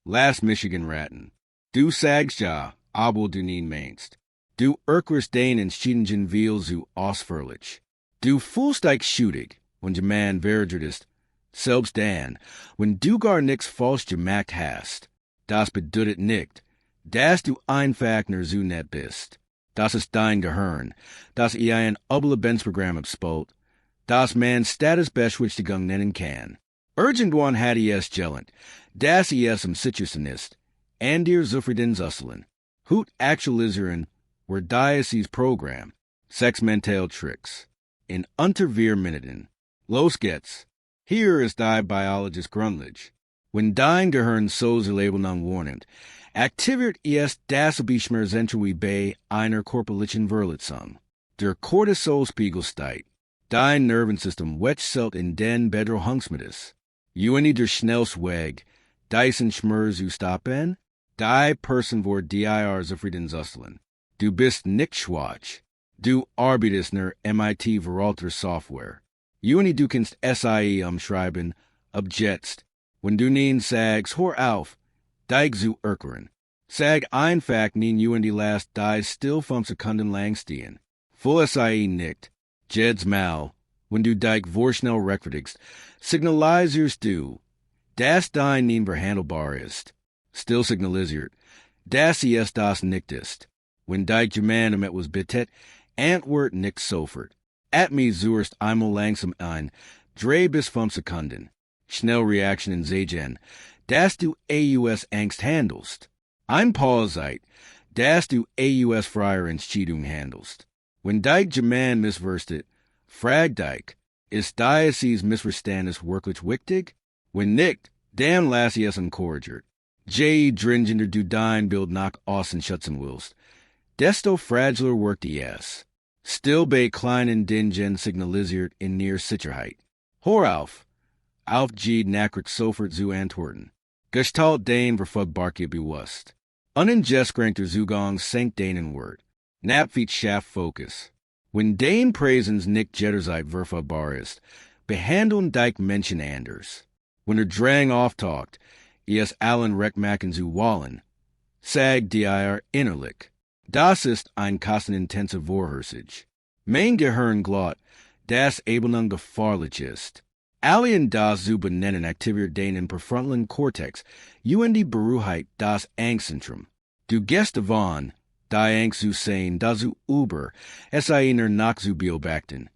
Last Michigan Ratten. Du Sagst, obwohl du Nein, meinst. Du wirklichst deinen Schieden will zu ausführlich. Du fühlst dich schuldig, wenn jemand verärgert ist. Selbst dann, wenn du gar nichts falsch gemacht hast. Das bedeutet nicht, dass du einfach nur so nett bist. Das ist dein Gehirn, das ein Überlebensprogramm abspielt, das man Statusbeschwichtigung nennen kann. Irgendwann hat es gelernt, dass es Situation ist, an dir zufrieden zu sein. Hut aktualisieren, where Dieses Programm, 6 Mental Tricks. In unter 4 Minuten. Los geht's. Hier ist die Biologist Grundlage. Wenn dein Gehirn so labeln wahrnimmt, aktiviert es das Beschmerzentrum bei einer körperlichen Verletzung. Der Cortisolspiegel steigt. Dein Nervensystem wechselt in den Bedrohungsmodus. Juni der schnellste Weg, diesen Schmerz zu stoppen, die Person wird dir zufrieden sein. Du bist nicht schwach. Du arbeitest nach MIT Veralter Software. Juni du kannst SIE umschreiben, abjetzt. Wenn du nin sagst, hör auf, dich zu ärgern. Sag einfach nin Juni last die still 5 Sekunden lang stehen. Voll SIE nicht. Jed's Mal, wenn du dich vorschnell rechtfertigst, signalisierst du, dass dein Nein verhandelbar ist. Still signalisiert, dass es das nicht ist. Wenn dich jemand etwas bittet, antwort nicht sofort. Atme zuerst einmal langsam ein, 3 bis 5 Sekunden. Schnellreaktionen zeigen, dass du Angst handelst. Ein paar Zeit, dass du freie Entscheidung handelst. Wenn dich jemand missversteht, frag dich, ist dieses Missverständnis wirklich wichtig? Wenn nicht, dann lass es encouragert. Je dringender du dein Bild nach außen schützen willst, desto fragiler wirkt es. Still bei kleinen Dingen signalisiert in near Sicherheit. Hör auf die Nachricht sofort zu antworten. Gestalt den verfügbarkeit bewusst. Uneingeschränkter Zugang senkt deinen Wert. Napfeet schafft Fokus. Wenn den Präsens nicht jederzeit verfügbar ist, behandeln dich Menschen anders. Wenn der Drang auftaucht, es allen recht machen zu wollen, sag dir innerlich. Das ist ein kostenintensive Vorhersage. Mein Gehirn glaubt, dass Ebenen gefahrlich ist. Alien das zu benennen aktiviert den präfrontalen Kortex, die Beruhigkeit das Angstzentrum. Du gehst davon, die Angst zu sehen, das zu über, es einer nach zu beobachten.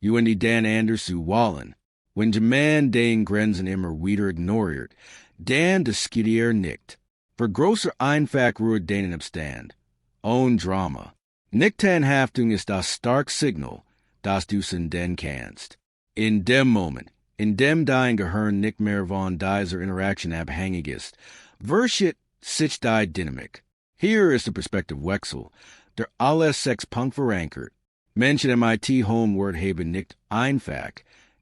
Die dann anders zu wollen. Wenn jemand den Grenzen immer wieder ignoriert, dann diskutiert nicht. Für größer einfach ruht den Abstand. Ohne Drama. Nicht-Anhaftung ist das starke Signal, das du senden kannst. In dem Moment, in dem dein Gehirn nicht mehr von dieser Interaktion abhängig ist, wird sich die Dynamik. Hier ist der Perspektivwechsel, der alles 6 Punkt verankert. Menschen MIT Homework haben nicht einfach,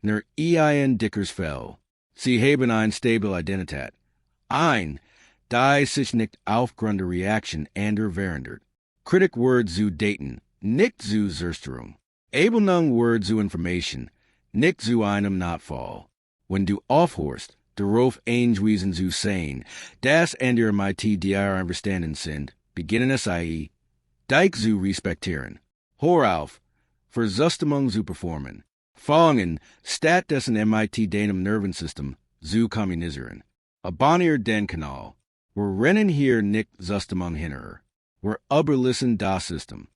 nur ein dickes Fell. Sie haben eine stable Identität. Die sich nicht aufgrund der Reaktion anderer verändert. Kritik wird zu daten, nicht zu Zerstörung. Ebelung wird zu Information, nicht zu einem Notfall. Wenn du aufhörst, darauf eingewiesen zu sein, dass andere MIT dir einverstanden sind, beginnen SIE, dich zu respektieren. Hör auf, Versüstimung zu performen. Fangen, statt dessen MIT deinem Nervensystem zu kommunisieren. Abonnier den Kanal. Wir rennen hier nicht Zustimung hinter. Wir überlisten das System.